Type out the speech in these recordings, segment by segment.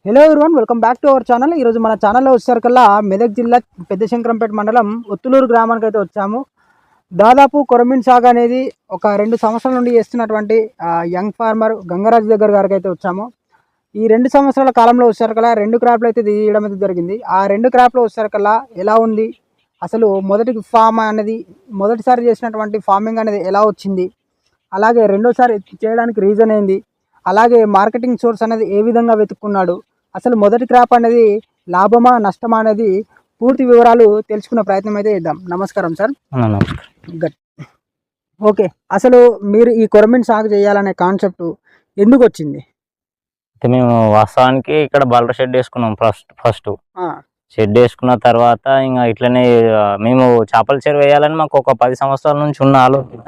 Hello everyone, welcome back to our channel. ఈరోజు మన ఛానల్లో వచ్చేసరికల్లా మెదక్ జిల్లా పెద్దశంకరంపేట మండలం ఒత్తులూరు గ్రామానికి అయితే వచ్చాము. దాదాపు కొరమీన్ సాగు అనేది ఒక 2 సంవత్సరాల నుండి చేస్తున్నటువంటి యంగ్ ఫార్మర్ గంగరాజు దగ్గర గారికి అయితే వచ్చాము. ఈ 2 సంవత్సరాల కాలంలో వచ్చేసరికల్లా 2 క్రాప్లు అయితే తీయడం అయితే జరిగింది. ఆ 2 క్రాప్లో వచ్చేసరికల్లా ఎలా ఉంది, అసలు మొదటిసారి చేసినటువంటి ఫార్మింగ్ అనేది ఎలా వచ్చింది, అలాగే రెండోసారి చేయడానికి రీజన్ ఏంది, అలాగే మార్కెటింగ్ సోర్స్ అనేది ఏ విధంగా వెతుక్కున్నాడు, అసలు మొదటి క్రాప్ అనేది లాభమా నష్టమా అనేది పూర్తి వివరాలు తెలుసుకునే ప్రయత్నం అయితే చేద్దాం. నమస్కారం సార్. నమస్కారం. ఓకే, అసలు మీరు ఈ కొరమీన్ సాగు చేయాలనే కాన్సెప్ట్ ఎందుకు వచ్చింది? మేము వాస్తవానికి ఇక్కడ బల్ర షెడ్ వేసుకున్నాం. ఫస్ట్ షెడ్ వేసుకున్న తర్వాత ఇంకా ఇట్లనే మేము చేపల చెరువు వేయాలని మాకు ఒక 10 సంవత్సరాల నుంచి ఉన్న ఆలోచన.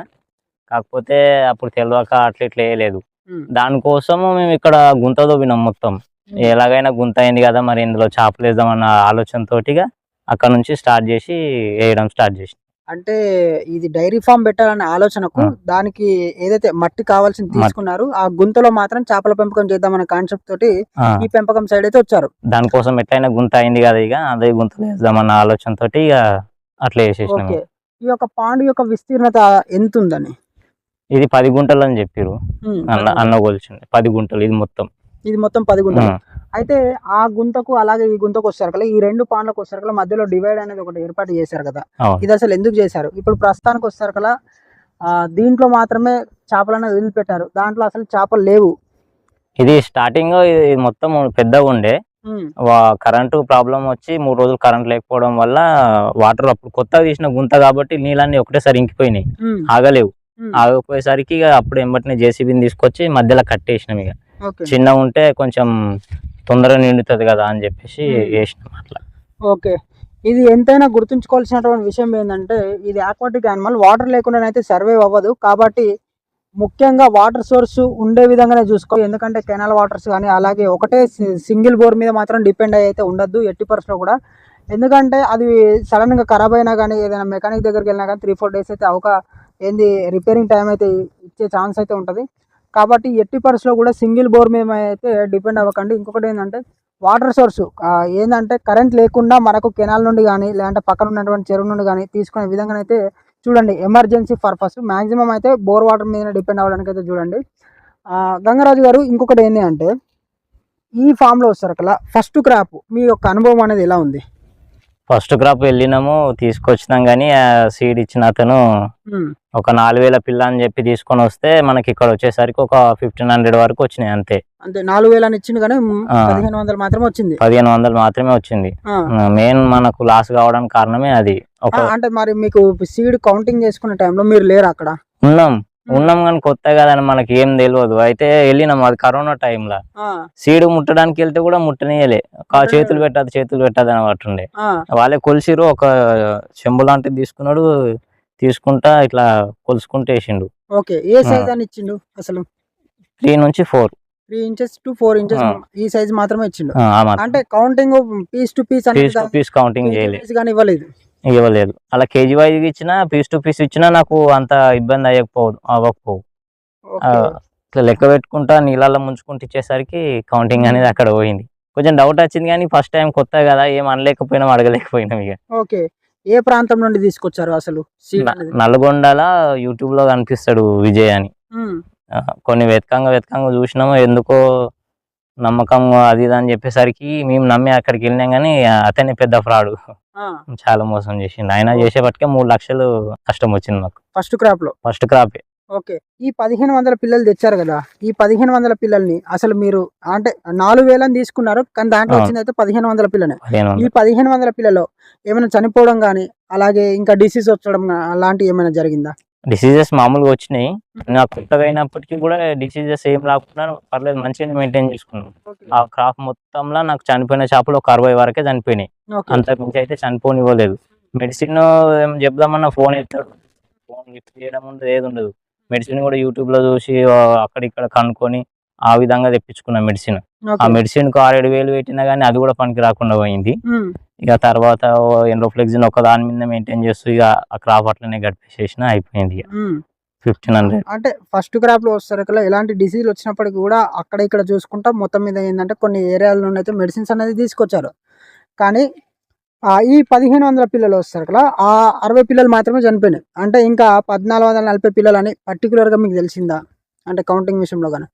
కాకపోతే అప్పుడు తెలియక అట్లా ఇట్లా వేయలేదు. దానికోసము మేము ఇక్కడ గుంత తవ్వినాం. మొత్తం ఎలాగైనా గుంత అయింది కదా, మరి ఇందులో చేపలు వేద్దామన్న ఆలోచనతోటిగా అక్కడ నుంచి వేయడం స్టార్ట్ చేసి. అంటే ఇది డైరీ ఫామ్ పెట్టాలనే ఆలోచనకు దానికి ఏదైతే మట్టి కావాల్సింది తీసుకున్నారు, ఆ గుంతలో మాత్రం చేపల పెంపకం చేద్దామనే కాన్సెప్ట్ తోటి ఈ పెంపకం సైడ్ అయితే వచ్చారు. దానికోసం ఎట్లయినా గుంత అయింది కదా, ఇక అదే గుంతలో వేద్దామన్న ఆలోచనతోటి ఇక అట్లా వేసేసినాం. ఈ యొక్క పాండు యొక్క విస్తీర్ణత ఎంత ఉందని? ఇది 10 గుంటలు అని చెప్పారు అన్న కొలిచింది. 10 గుంటలు ఇది మొత్తం 10 గుంటలు. అయితే ఆ గుంతకు అలాగే ఈ గుంతకు వచ్చారు కదా, ఈ 2 పాండ్లకు వచ్చారు కదా, మధ్యలో డివైడ్ అనేది ఒకటి ఏర్పాటు చేశారు కదా, ఇది అసలు ఎందుకు చేశారు? ఇప్పుడు ప్రస్తుతానికి వచ్చారు కదా, దీంట్లో మాత్రమే చేపలు అనేది వదిలిపెట్టారు, దాంట్లో అసలు చేపలు లేవు. ఇది స్టార్టింగ్ ఇది మొత్తం పెద్దగా ఉండే, కరెంటు ప్రాబ్లం వచ్చి 3 రోజులు కరెంట్ లేకపోవడం వల్ల వాటర్ అప్పుడు కొత్తగా తీసిన గుంత కాబట్టి నీళ్ళన్నీ ఒకటేసారి ఇంకిపోయినాయి, ఆగలేవు. ఆగపోయేసరికి ఇక అప్పుడు ఎంబటిని జేసీబీని తీసుకొచ్చి మధ్యలో కట్టేసినాం. ఇక చిన్న ఉంటే కొంచెం తొందరగా నిండుతుంది కదా అని చెప్పేసి వేసినాం అట్లా. ఓకే, ఇది ఎంతైనా గుర్తుంచుకోవాల్సినటువంటి విషయం ఏంటంటే, ఇది ఆక్వాటిక్ యానిమల్, వాటర్ లేకుండానైతే సర్వైవ్ అవ్వదు. కాబట్టి ముఖ్యంగా వాటర్ సోర్స్ ఉండే విధంగానే చూసుకోవాలి. ఎందుకంటే కెనాల్ వాటర్స్ కానీ అలాగే ఒకటే సింగిల్ బోర్ మీద మాత్రం డిపెండ్ అయితే ఉండద్దు ఎట్టి పరిస్థితిలో కూడా. ఎందుకంటే అది సడన్గా ఖరాబ్ అయినా కానీ ఏదైనా మెకానిక్ దగ్గరికి వెళ్ళినా కానీ 3-4 డేస్ అయితే రిపేరింగ్ టైం అయితే ఇచ్చే ఛాన్స్ అయితే ఉంటుంది. కాబట్టి ఎట్టి పరిస్థితిలో కూడా సింగిల్ బోర్ మీద అయితే డిపెండ్ అవ్వకండి. ఇంకొకటి ఏంటంటే వాటర్ సోర్స్ ఏంటంటే కరెంట్ లేకుండా మనకు కెనాల్ నుండి కానీ లేదంటే పక్కన ఉన్నటువంటి చెరువు నుండి కానీ తీసుకునే విధంగా అయితే చూడండి. ఎమర్జెన్సీ పర్పస్ మ్యాక్సిమం అయితే బోర్ వాటర్ మీద డిపెండ్ అవ్వడానికి అయితే చూడండి. గంగరాజు గారు, ఇంకొకటి ఏంటి అంటే ఈ ఫామ్లో వస్తారు కదా, ఫస్ట్ క్రాప్ మీ యొక్క అనుభవం అనేది ఎలా ఉంది? ఫస్ట్ క్రాప్ వెళ్ళినాము, తీసుకొచ్చినాం. కానీ ఆ సీడ్ ఇచ్చిన అతను ఒక 4000 పిల్ల అని చెప్పి తీసుకొని వస్తే మనకి ఇక్కడ వచ్చేసరికి ఒక 1500 వరకు వచ్చినాయి. అంతే 4000 అని ఇచ్చింది కానీ 1500 మాత్రమే వచ్చింది. 1500 మాత్రమే వచ్చింది. మెయిన్ మనకు లాస్ కావడానికి కారణమే అది. అంటే మరి మీకు సీడ్ కౌంటింగ్ చేసుకునే టైంలో మీరు లేరు అక్కడ? ఉన్నాం కానీ కొత్త కదని మనకి ఏం తెలియదు. అయితే వెళ్ళినాం, అది కరోనా టైంలో. సీడ్ ముట్టడానికి వెళ్తే కూడా ముట్టనీయలే, చేతులు పెట్టదు అని పట్టుండే. వాళ్ళే కొలిసిరు, ఒక చెంబు లాంటిది తీసుకున్నాడు, తీసుకుంటా ఇట్లా కొలుసుకుంటూ వేసిండు. ఓకే, ఏ సైజ్ అని ఇచ్చిండు అసలు? 3 నుంచి 4, 3 inches to 4 inches ఈ సైజ్ మాత్రమే ఇచ్చిండు. అంటే counting piece to piece counting చేయలేదు, ఇవ్వలేదు. అలా కేజీ వైజ్ ఇచ్చినా పీస్ టు పీస్ ఇచ్చినా నాకు అంత ఇబ్బంది అవ్వకపోవు. లెక్క పెట్టుకుంటా నీళ్ళల్లో ముంచుకుంటూ ఇచ్చేసరికి కౌంటింగ్ అనేది అక్కడ పోయింది. కొంచెం డౌట్ వచ్చింది కానీ ఫస్ట్ టైం కొత్త కదా, ఏం అనలేకపోయినాం, అడగలేకపోయినాం. ఇక ఓకే, ఏ ప్రాంతం నుండి తీసుకొచ్చారు అసలు? నల్గొండలా యూట్యూబ్ లో కనిపిస్తాడు విజయ్ అని. కొన్ని వెతకంగా చూసినాము, ఎందుకో నమ్మకం అది ఇది అని చెప్పేసరికి మేము నమ్మి అక్కడికి వెళ్ళినాం. కానీ అతనే పెద్ద ఫ్రాడ్, చాలా మోసం చేసిండు. ఆయన చేసేపటికే 3 లక్షలు నష్టం వచ్చింది మాకు ఫస్ట్ క్రాప్. ఓకే, ఈ 1500 పిల్లలు తెచ్చారు కదా, ఈ 1500 పిల్లల్ని అసలు మీరు అంటే 4000 తీసుకున్నారు కానీ దాంట్లో వచ్చింది అయితే 1500 పిల్లనే. ఈ 1500 పిల్లలు ఏమైనా చనిపోవడం కానీ అలాగే ఇంకా డిసీజ్ వచ్చడం అలాంటివి ఏమైనా జరిగిందా? డిసీజెస్ మామూలుగా వచ్చినాయి. నాకు కొత్తగా అయినప్పటికీ కూడా డిసీజెస్ ఏం రాకుండా పర్లేదు, మంచిగా మెయింటైన్ చేసుకున్నాను. ఆ క్రాప్ మొత్తంలో నాకు చనిపోయిన చేపలు ఒక 60 వరకే చనిపోయినాయి, అంతకు మించి అయితే చనిపోనివ్వలేదు. మెడిసిన్ ఏం చెప్దామన్నా ఫోన్ ఎత్తాడు, ఫోన్ లిఫ్ట్ చేయడం ఉండదు, ఏది ఉండదు. మెడిసిన్ కూడా యూట్యూబ్ లో చూసి అక్కడిక్కడ కనుక్కొని ఆ విధంగా తెప్పించుకున్న మెడిసిన్. ఆ మెడిసిన్ కు 6-7 వేలు పెట్టినా కానీ అది కూడా పనికి రాకుండా పోయింది. ఇక తర్వాత ఎండ్రోఫ్లెక్సిన్ ఒక దాని మీద మెయింటైన్ చేస్తూ ఇక ఆ క్రాప్ అట్లనే గడిపేసేసిన అయిపోయింది. 1500. అంటే ఫస్ట్ క్రాప్ లో వస్తారు ఎలాంటి డిసీజ్ వచ్చినప్పటికీ కూడా అక్కడ ఇక్కడ చూసుకుంటా మొత్తం మీద ఏంటంటే కొన్ని ఏరియాల నుండి అయితే మెడిసిన్స్ అనేది తీసుకొచ్చారు. కానీ ఈ 1500 పిల్లలు వస్తారు కదా, ఆ 60 పిల్లలు మాత్రమే చనిపోయినాయి. అంటే ఇంకా 1440 పిల్లలు అని పర్టికులర్ గా మీకు తెలిసిందా, అంటే కౌంటింగ్ విషయంలో కానీ?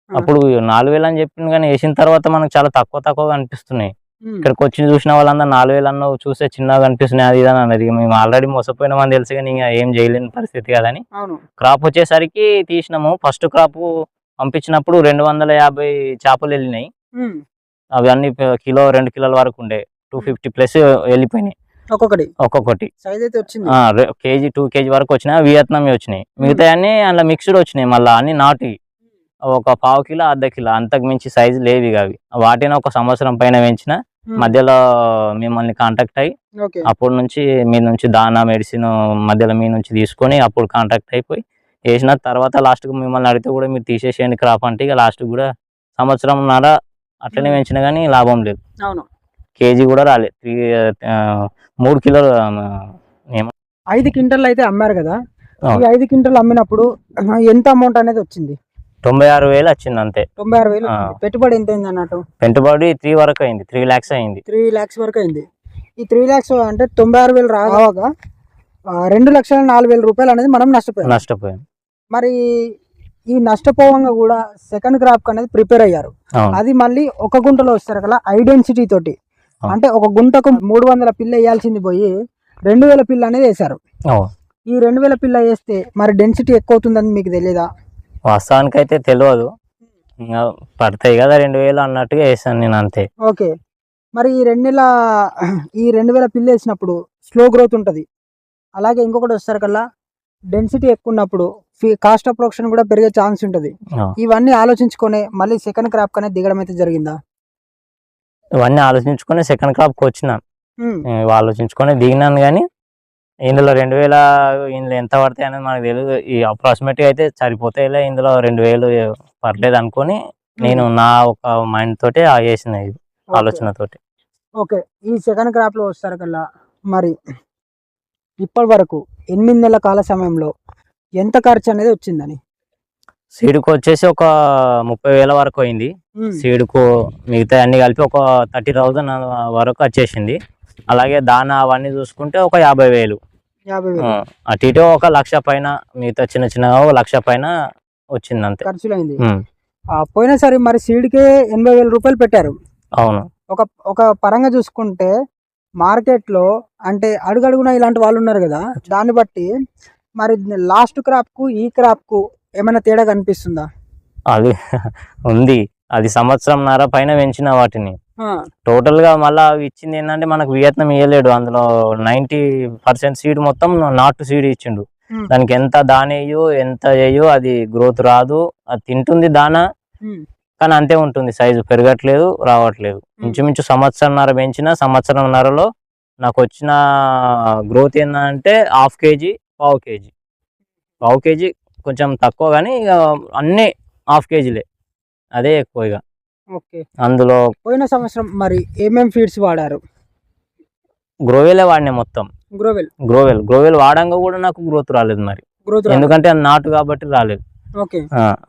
అప్పుడు 4000 అని చెప్పింది, కానీ వేసిన తర్వాత మనకు చాలా తక్కువ అనిపిస్తున్నాయి. ఇక్కడికి వచ్చి చూసిన వాళ్ళందరూ 4000 అన్న చూస్తే చిన్నగా అనిపిస్తున్నాయి, అది ఇదని అన్నది. మేము ఆల్రెడీ మోసపోయినామని తెలుసు, కానీ ఇంకా ఏం చేయలేని పరిస్థితి కదని క్రాప్ వచ్చేసరికి తీసినాము. ఫస్ట్ క్రాప్ పంపించినప్పుడు 250 చేపలు వెళ్ళినాయి. అవి అన్ని కిలో 2 కిలోల వరకు ఉండే, 250 ప్లస్ వెళ్ళిపోయినాయి ఒక్కొక్కటి. సైజ్ అయితే వచ్చింది కేజీ 2 కేజీ వరకు వచ్చినాయి. వియత్నాం వచ్చినాయి, మిగతా అన్ని అందులో మిక్స్డ్ వచ్చినాయి. మళ్ళీ అన్ని నాటి ఒక 1/2 కిలో 1/2 కిలో, అంతకు మించి సైజు లేవి అవి. వాటిని 1 సంవత్సరం పైన పెంచిన. మధ్యలో మిమ్మల్ని కాంటాక్ట్ అయ్యి అప్పటి నుంచి మీ నుంచి దానా మెడిసిన్ మధ్యలో మీ నుంచి తీసుకొని అప్పుడు కాంటాక్ట్ అయిపోయి వేసిన తర్వాత లాస్ట్కి మిమ్మల్ని అడిగితే కూడా మీరు తీసేసేయండి క్రాప్ అంటే, ఇక లాస్ట్ కూడా 1.5 సంవత్సరం అట్లనే పెంచిన కానీ లాభం లేదు. కేజీ కూడా రాలేదు. 3 కిలోలు 5 క్వింటల్ అయితే అమ్మారు కదా. ఈ 5 క్వింటల్ అమ్మినప్పుడు ఎంత అమౌంట్ అనేది వచ్చింది? 96,000 వచ్చింది అంతే. 96,000. పెట్టుబడి ఎంత అయింది అన్నట్టు? పెట్టుబడి 3 వరకు అయింది, 3 lakhs అయింది. 3 lakhs వరకు అయింది. ఈ 3 lakhs అంటే 96,000 రాగా 2,04,000 రూపాయలు అనేది మనం నష్టపోయాం. మరి ఈ నష్టపోవంగా కూడా సెకండ్ క్రాప్ అనేది ప్రిపేర్ అయ్యారు. అది మళ్ళీ 1 గుంటలో వస్తారు కదా హై డెన్సిటీ తోటి. అంటే 1 గుంటకు 300 పిల్ల వేయాల్సింది పోయి 2000 పిల్ల అనేది వేశారు. ఈ 2000 పిల్ల వేస్తే మరి డెన్సిటీ ఎక్కువ అవుతుందని మీకు తెలియదా? వాస్తవానికి అయితే తెలియదు, ఇంకా పడతాయి కదా 2000 అన్నట్టుగా వేసాను నేను అంతే. ఓకే. మరి ఈ 2000 పిల్ల వేసినప్పుడు స్లో గ్రోత్ ఉంటుంది. అలాగే ఇంకొకటి వస్తారు కల్లా డెన్సిటీ ఎక్కువ ఉన్నప్పుడు కాస్ట్ ఆఫ్ ప్రొడక్షన్ కూడా పెరిగే ఛాన్స్ ఉంటుంది. ఇవన్నీ ఆలోచించుకొని మళ్ళీ సెకండ్ క్రాప్ అనేది దిగడం అయితే జరిగిందా? ఇవన్నీ ఆలోచించుకొని సెకండ్ క్రాప్కి వచ్చిన, ఆలోచించుకొని దిగినాను. కానీ ఇందులో 2000 ఇందులో ఎంత పడతాయి అనేది మనకు తెలియదు. ఈ అప్రాక్సిమేట్గా అయితే సరిపోతాయిలే, ఇందులో 2000 పర్లేదు అనుకొని నేను నా ఒక మైండ్ తోటి వేసిన ఆలోచనతోటి. ఓకే. ఈ సెకండ్ క్రాప్ లో వస్తారు కల్లా మరి ఇప్పటి వరకు 8 నెలల కాల సమయంలో ఎంత ఖర్చు అనేది వచ్చిందని? సీడ్కు వచ్చేసి ఒక 30,000 వరకు అయింది. సీడ్కు మిగతా అన్ని కలిపి ఒక 30,000 వరకు వచ్చేసింది. అలాగే దానా అవన్నీ చూసుకుంటే ఒక 50,000, అటు ఇటు 1,00,000 పైన, మిగతా చిన్నగా 1,00,000 పైన వచ్చింది అంతే ఖర్చులైంది. పోయినసారి మరి సీడ్కే 80,000 రూపాయలు పెట్టారు. అవును. ఒక పరంగా చూసుకుంటే మార్కెట్లో అంటే అడుగడుగున ఇలాంటి వాళ్ళు ఉన్నారు కదా, దాన్ని బట్టి మరి లాస్ట్ క్రాప్ కు ఈ క్రాప్ కు ఏమైనా తేడా కనిపిస్తుందా? అది ఉంది. అది 1.5 సంవత్సరం పైన పెంచిన వాటిని టోటల్ గా. మళ్ళీ అవి ఇచ్చింది ఏంటంటే మనకు వియత్నాం ఇవ్వలేడు. అందులో 90% సీడ్ మొత్తం నాటు సీడ్ ఇచ్చిండు. దానికి ఎంత దానేయో ఎంత చేయో అది గ్రోత్ రాదు. అది తింటుంది దానా, కానీ అంతే ఉంటుంది, సైజు పెరగట్లేదు, రావట్లేదు. ఇంచుమించు 1.5 సంవత్సరం పెంచిన 1.5 సంవత్సరంలో నాకు వచ్చిన గ్రోత్ ఏంటంటే 1/2 kg 1/2 kg కొంచెం తక్కువ, కానీ ఇక అన్నీ 1/2 kgలే, అదే ఎక్కువ. ఇక అందులో పోయిన సంవత్సరం మరి ఏమేమి ఫీడ్స్ వాడారు? గ్రోవెలే వాడినా మొత్తం. గ్రోవెల్ వాడంగా కూడా నాకు గ్రోత్ రాలేదు. మరి ఎందుకంటే అది నాటు కాబట్టి రాలేదు.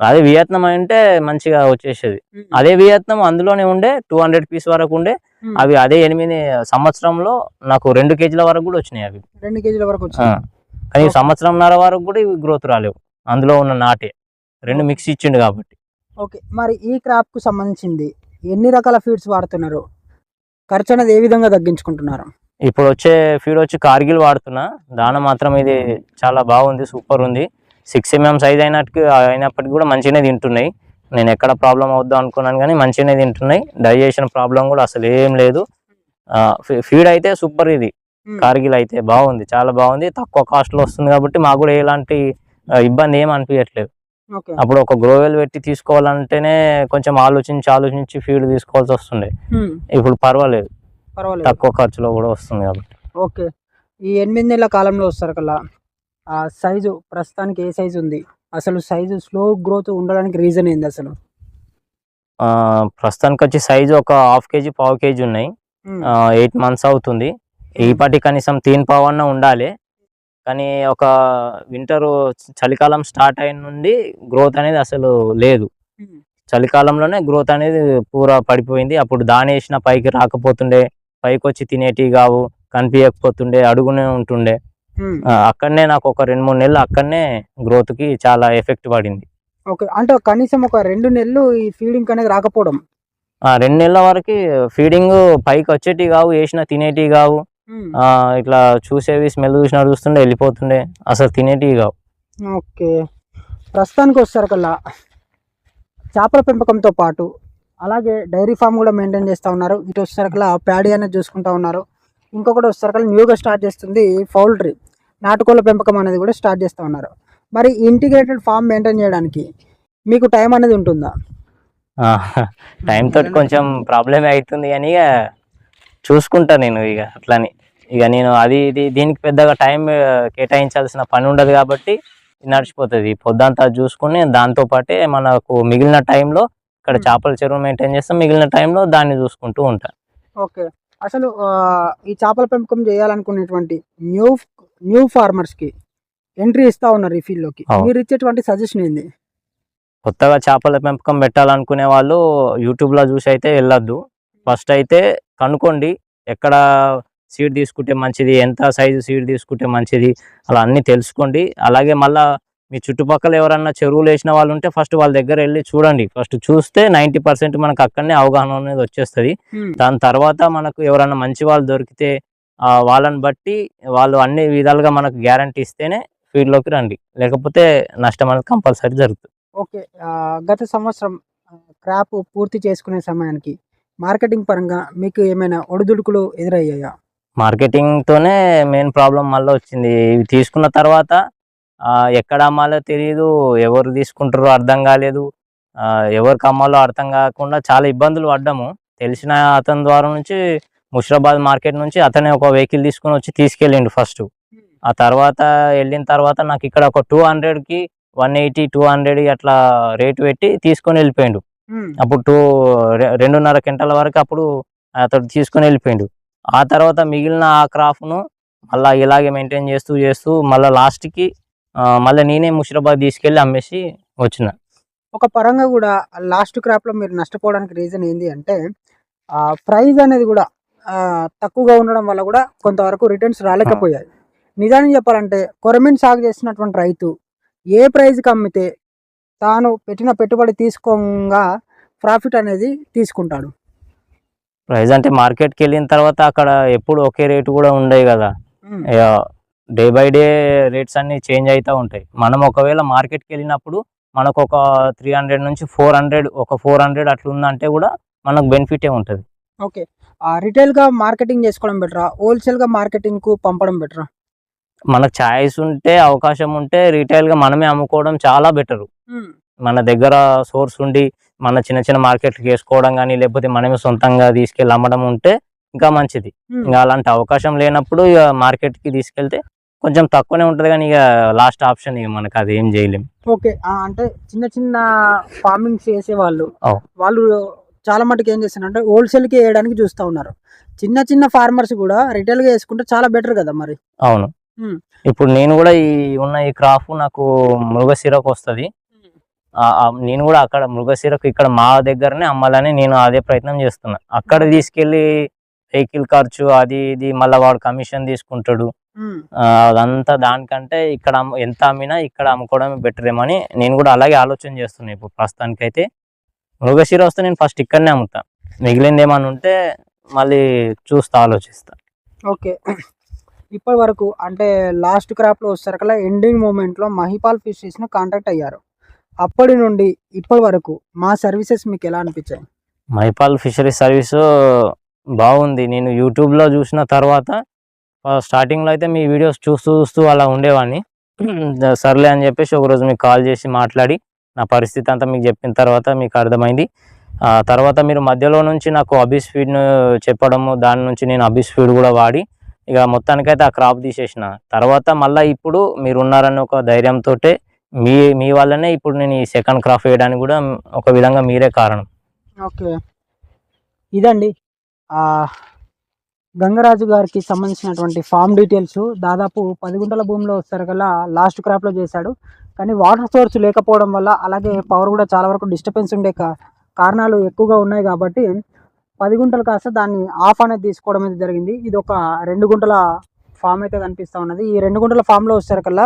అదే వియత్నాం అంటే మంచిగా వచ్చేసేది. అదే వియత్నాం అందులోనే ఉండే 200 పీస్ వరకు ఉండే. అవి అదే 8 సంవత్సరంలో నాకు 2 kgల వరకు కూడా వచ్చినాయి. అవి 2 kgల వరకు కానీ 1.5 సంవత్సరంన్నర వరకు కూడా ఇవి గ్రోత్ రాలేవు. అందులో ఉన్న నాటే 2 మిక్స్ ఇచ్చిండు కాబట్టి. ఓకే. మరి ఈ క్రాప్ కు సంబంధించింది ఎన్ని రకాల ఫీడ్స్ వాడుతున్నారు? ఖర్చు అనేది ఏ విధంగా తగ్గించుకుంటున్నారు? ఇప్పుడు వచ్చే ఫీడ్ వచ్చి కార్గిల్ వాడుతున్నా. దాన మాత్రం ఇది చాలా బాగుంది, సూపర్ ఉంది. 6 mm సైజ్ అయినప్పటికీ కూడా మంచిగానే తింటున్నాయి. నేను ఎక్కడ ప్రాబ్లం అవుద్దాం అనుకున్నాను, కానీ మంచిగానే తింటున్నాయి. డైజెషన్ ప్రాబ్లం కూడా అసలు ఏం లేదు. ఫీడ్ అయితే సూపర్. ఇది కార్గిల్ అయితే బాగుంది, చాలా బాగుంది. తక్కువ కాస్ట్లో వస్తుంది కాబట్టి మాకు కూడా ఎలాంటి ఇబ్బంది ఏం అనిపించట్లేదు. అప్పుడు ఒక గ్రోవెల్ పెట్టి తీసుకోవాలంటేనే కొంచెం ఆలోచించి ఫీడ్ తీసుకోవాల్సి వస్తుండే. ఇప్పుడు పర్వాలేదు, తక్కువ ఖర్చులో కూడా వస్తుంది కాబట్టి. ఓకే. ఈ 8 నెలల కాలంలో వస్తారు కదా, ఆ సైజు ప్రస్తుతానికి ఏ సైజు ఉంది? అసలు సైజు స్లో గ్రోత్ ఉండడానికి రీజన్ ఏంది అసలు? ప్రస్తుతానికి వచ్చి సైజు ఒక 1/2 kg 1/4 kg ఉన్నాయి. 8 months అవుతుంది. ఈ పాటి కనీసం 3 పావు అన్న ఉండాలి, కానీ ఒక వింటర్ చలికాలం స్టార్ట్ అయిన నుండి గ్రోత్ అనేది అసలు లేదు. చలికాలంలోనే గ్రోత్ అనేది పూరా పడిపోయింది. అప్పుడు దానేసిన పైకి రాకపోతుండే, పైకొచ్చి తినేటివి కావు, కనిపించకపోతుండే, అడుగునే ఉంటుండే. అక్కడనే నాకు ఒక 2-3 నెలలు అక్కడనే గ్రోత్కి చాలా ఎఫెక్ట్ పడింది. ఓకే, అంటే కనీసం ఒక 2 నెలలు ఈ ఫీడింగ్ అనేది రాకపోవడం. 2 నెలల వరకు ఫీడింగ్ పైకి వచ్చేటివి కావు, వేసిన తినేటివి కావు. ఇట్లా చూసేవి స్మెల్ చూస్తుండే వెళ్ళిపోతుండే, అసలు తినేటివి కావు. ఓకే, ప్రస్తుతానికి వస్తారు కల్లా చేపల పెంపకంతో పాటు అలాగే డైరీ ఫామ్ కూడా మెయింటైన్ చేస్తూ ఉన్నారు. ఇటు వచ్చేసరికల్లా ప్యాడీ అనేది చూసుకుంటూ ఉన్నారు. ఇంకొకటి వచ్చేసరికల్లా న్యూగా స్టార్ట్ చేస్తుంది పౌల్ట్రీ, నాటుకోళ్ళ పెంపకం అనేది కూడా స్టార్ట్ చేస్తూ ఉన్నారు. మరి ఇంటిగ్రేటెడ్ ఫామ్ మెయింటైన్ చేయడానికి మీకు టైం అనేది ఉంటుందా? టైం తోటి కొంచెం ప్రాబ్లమే అవుతుంది, కానీ ఇక చూసుకుంటా నేను ఇక అట్లని. ఇక నేను దీనికి పెద్దగా టైం కేటాయించాల్సిన పని ఉండదు కాబట్టి నడిచిపోతుంది. పొద్దంతా చూసుకుని దాంతో పాటే మనకు మిగిలిన టైంలో ఇక్కడ చేపల చెరువు మెయింటైన్ చేస్తాం, మిగిలిన టైంలో దాన్ని చూసుకుంటూ ఉంటా. ఓకే, అసలు ఈ చేపల పెంపకం చేయాలనుకునేటువంటి న్యూ ఫార్మర్స్కి ఎంట్రీ ఇస్తూ ఉన్నారు ఈ ఫీల్డ్లోకి, మీరు ఇచ్చేటువంటి సజెషన్ ఏంది? కొత్తగా చేపల పెంపకం పెట్టాలనుకునే వాళ్ళు యూట్యూబ్లో చూసి అయితే వెళ్ళొద్దు. ఫస్ట్ అయితే కనుక్కోండి ఎక్కడ సీడ్ తీసుకుంటే మంచిది, ఎంత సైజు సీడ్ తీసుకుంటే మంచిది, అలా అన్నీ తెలుసుకోండి. అలాగే మళ్ళీ మీ చుట్టుపక్కల ఎవరన్నా చెరువులు వేసిన వాళ్ళు ఉంటే ఫస్ట్ వాళ్ళ దగ్గర వెళ్ళి చూడండి. ఫస్ట్ చూస్తే 90% మనకు అక్కడనే అవగాహన అనేది వచ్చేస్తుంది. దాని తర్వాత మనకు ఎవరన్నా మంచి వాళ్ళు దొరికితే వాళ్ళని బట్టి వాళ్ళు అన్ని విధాలుగా మనకు గ్యారంటీ ఇస్తేనే ఫీల్డ్లోకి రండి, లేకపోతే నష్టం అనేది కంపల్సరీ జరుగుతుంది. ఓకే, గత సంవత్సరం క్రాప్ పూర్తి చేసుకునే సమయానికి మార్కెటింగ్ పరంగా మీకు ఏమైనా ఒడిదుడుకులు ఎదురయ్యాయా? మార్కెటింగ్తోనే మెయిన్ ప్రాబ్లం మళ్ళీ వచ్చింది. ఇవి తీసుకున్న తర్వాత ఎక్కడ అమ్మాలో తెలియదు, ఎవరు తీసుకుంటారో అర్థం కాలేదు, ఎవరికి అమ్మాలో అర్థం కాకుండా చాలా ఇబ్బందులు పడ్డాము. తెలిసిన అతని ద్వారా నుంచి ముషిరాబాద్ మార్కెట్ నుంచి అతనే ఒక వెహికల్ తీసుకుని వచ్చి తీసుకెళ్ళిండు ఫస్ట్. ఆ తర్వాత వెళ్ళిన తర్వాత నాకు ఇక్కడ ఒక 200కి 180, 200 అట్లా రేటు పెట్టి తీసుకొని వెళ్ళిపోయిండు. అప్పుడు 2.5 క్వింటాల వరకు అప్పుడు అతడు తీసుకొని వెళ్ళిపోయిండు. ఆ తర్వాత మిగిలిన ఆ క్రాప్ను మళ్ళీ ఇలాగే మెయింటైన్ చేస్తూ మళ్ళీ లాస్ట్కి మళ్ళీ నేనే ముషిరాబాద్ తీసుకెళ్ళి అమ్మేసి వచ్చిన. ఒక పరంగా కూడా లాస్ట్ క్రాప్లో మీరు నష్టపోవడానికి రీజన్ ఏంటి అంటే ప్రైస్ అనేది కూడా తక్కువగా ఉండడం వల్ల కూడా కొంతవరకు రిటర్న్స్ రాలేకపోయాయి. నిజానికి చెప్పాలంటే కొరమీన్ సాగు చేసినటువంటి రైతు ఏ ప్రైజ్కి అమ్మితే తాను పెట్టిన పెట్టుబడి తీసుకోగా ప్రాఫిట్ అనేది తీసుకుంటాడు. ప్రైస్ అంటే మార్కెట్కి వెళ్ళిన తర్వాత అక్కడ ఎప్పుడు ఒకే రేటు కూడా ఉండవు కదా, డే బై డే రేట్స్ అన్ని చేంజ్ అవుతూ ఉంటాయి. మనం ఒకవేళ మార్కెట్కి వెళ్ళినప్పుడు మనకు ఒక 300 నుంచి 400, ఒక 400 అట్లా ఉందంటే కూడా మనకు బెనిఫిటే ఉంటుంది. ఓకే, రిటైల్గా మార్కెటింగ్ చేసుకోవడం బెటరా, హోల్సేల్గా మార్కెటింగ్కు పంపడం బెటరా? మనకు ఛాయిస్ ఉంటే, అవకాశం ఉంటే రీటైల్గా మనమే అమ్ముకోవడం చాలా బెటరు. మన దగ్గర సోర్స్ ఉండి మన చిన్న చిన్న మార్కెట్కి వేసుకోవడం కానీ, లేకపోతే మనమే సొంతంగా తీసుకెళ్ళి అమ్మడం ఉంటే ఇంకా మంచిది. ఇంకా అలాంటి అవకాశం లేనప్పుడు ఇక మార్కెట్కి తీసుకెళ్తే కొంచెం తక్కువనే ఉంటుంది, కానీ ఇక లాస్ట్ ఆప్షన్ ఇక మనకు అది ఏం చేయలేము. ఓకే, అంటే చిన్న చిన్న ఫార్మింగ్ చేసే వాళ్ళు చాలా మటుకు ఏం చేస్తారంటే హోల్సేల్కి వేయడానికి చూస్తూ ఉన్నారు. చిన్న చిన్న ఫార్మర్స్ కూడా రిటైల్గా వేసుకుంటే చాలా బెటర్ కదా మరి. అవును, ఇప్పుడు నేను కూడా ఈ క్రాప్ నాకు మృగశిరకు వస్తుంది. నేను కూడా అక్కడ మృగశిరకు ఇక్కడ మా దగ్గరనే అమ్మాలని నేను అదే ప్రయత్నం చేస్తున్నా. అక్కడ తీసుకెళ్ళి వెహికల్ ఖర్చు అది ఇది మళ్ళీ వాడు కమిషన్ తీసుకుంటాడు. అదంతా దానికంటే ఇక్కడ ఎంత అమ్మినా ఇక్కడ అమ్ముకోవడం బెటర్ ఏమని నేను కూడా అలాగే ఆలోచన చేస్తున్నాను. ఇప్పుడు ప్రస్తుతానికైతే మృగశిర వస్తే నేను ఫస్ట్ ఇక్కడనే అమ్ముతా, మిగిలింది ఏమన్నా ఉంటే మళ్ళీ ఆలోచిస్తా. ఓకే, ఇప్పటి వరకు అంటే లాస్ట్ క్రాప్లో వచ్చేసరికల్లా ఎండింగ్ మూమెంట్లో మహిపాల్ ఫిషెస్ను కాంటాక్ట్ అయ్యారు. అప్పటి నుండి ఇప్పటి వరకు మా సర్వీసెస్ మీకు ఎలా అనిపించాయి? మహిపాల్ ఫిషరీ సర్వీసు బాగుంది. నేను యూట్యూబ్లో చూసిన తర్వాత స్టార్టింగ్లో అయితే మీ వీడియోస్ చూస్తూ అలా ఉండేవాడిని. సర్లే అని చెప్పేసి ఒకరోజు మీకు కాల్ చేసి మాట్లాడి నా పరిస్థితి అంతా మీకు చెప్పిన తర్వాత మీకు అర్థమైంది. తర్వాత మీరు మధ్యలో నుంచి నాకు అబిస్ ఫీడ్ను చెప్పడము, దాని నుంచి నేను అబిస్ ఫీడ్ కూడా వాడి ఇక మొత్తానికైతే ఆ క్రాప్ తీసేసిన. తర్వాత మళ్ళీ ఇప్పుడు మీరు ఉన్నారని ఒక ధైర్యంతో మీ వల్లనే ఇప్పుడు నేను ఈ సెకండ్ క్రాప్ వేయడానికి కూడా ఒక విధంగా మీరే కారణం. ఓకే, ఇదండి గంగరాజు గారికి సంబంధించినటువంటి ఫామ్ డీటెయిల్స్ దాదాపు 10 గుంటల భూమిలో వచ్చేసరికల్లా లాస్ట్ క్రాప్లో చేశాడు. కానీ వాటర్ సోర్స్ లేకపోవడం వల్ల అలాగే పవర్ కూడా చాలా వరకు డిస్టర్బెన్స్ ఉండే కారణాలు ఎక్కువగా ఉన్నాయి కాబట్టి 10 గుంటలు కాస్త దాన్ని ఆఫ్ అనేది తీసుకోవడం అయితే జరిగింది. ఇది ఒక 2 గుంటల ఫామ్ అయితే కనిపిస్తూ ఉన్నది. ఈ 2 గుంటల ఫామ్లో వచ్చేసరికల్లా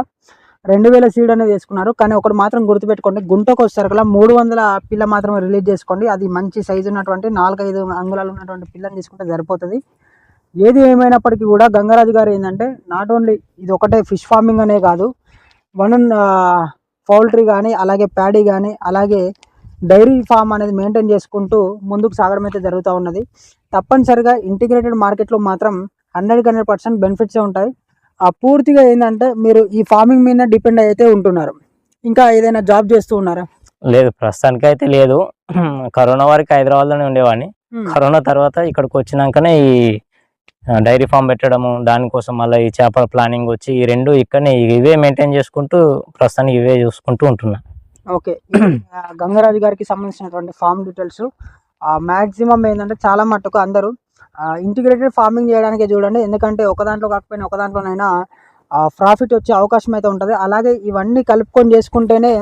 2000 సీడ్ అనేది వేసుకున్నారు. కానీ ఒకటి మాత్రం గుర్తుపెట్టుకోండి, గుంటకు వచ్చేసరికల్లా 300 పిల్ల మాత్రమే రిలీజ్ చేసుకోండి. అది మంచి సైజు ఉన్నటువంటి 4-5 అంగుళాలు ఉన్నటువంటి పిల్లని తీసుకుంటే సరిపోతుంది. ఏది ఏమైనప్పటికీ కూడా గంగరాజు గారు ఏంటంటే నాట్ ఓన్లీ ఇది ఒకటే ఫిష్ ఫార్మింగ్ అనే కాదు, పౌల్ట్రీ కానీ అలాగే ప్యాడీ కానీ అలాగే డైరీ ఫామ్ అనేది మెయింటైన్ చేసుకుంటూ ముందుకు సాగడం అయితే జరుగుతూ ఉన్నది. తప్పనిసరిగా ఇంటిగ్రేటెడ్ మార్కెట్లో మాత్రం 100% బెనిఫిట్సే ఉంటాయి. పూర్తిగా ఏంటంటే మీరు ఈ ఫార్మింగ్ మీద డిపెండ్ అయితే ఉంటున్నారు. ఇంకా ఏదైనా జాబ్ చేస్తూ ఉన్నారా? లేదు, ప్రస్తుతానికి అయితే లేదు. కరోనా వరకు హైదరాబాద్లోనే ఉండేవాడిని. కరోనా తర్వాత ఇక్కడికి వచ్చినాకనే ఈ డైరీ ఫామ్ పెట్టడము, దానికోసం మళ్ళీ ఈ చేపల ప్లానింగ్ వచ్చి ఈ రెండు ఇక్కడనే ఇవే మెయింటైన్ చేసుకుంటూ ప్రస్తుతానికి ఇవే చూసుకుంటూ ఉంటున్నా. ఓకే. గంగరాజు గారికి సంబంధించినటువంటి ఫామ్ డీటెయిల్స్ మ్యాక్సిమం ఏంటంటే చాలా మట్టుకు అందరూ ఇంటిగ్రేటెడ్ ఫార్మింగ్ చేయడానికే చూడండి. ఎందుకంటే ఒక దాంట్లో కాకపోయినా ఒక దాంట్లోనైనా ప్రాఫిట్ వచ్చే అవకాశం అయితే ఉంటుంది. అలాగే ఇవన్నీ కలుపుకొని చేసుకుంటేనే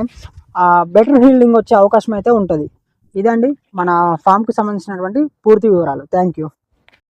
బెటర్ హీల్డింగ్ వచ్చే అవకాశం అయితే ఉంటుంది. ఇదండి మన ఫామ్కి సంబంధించినటువంటి పూర్తి వివరాలు. Thank you.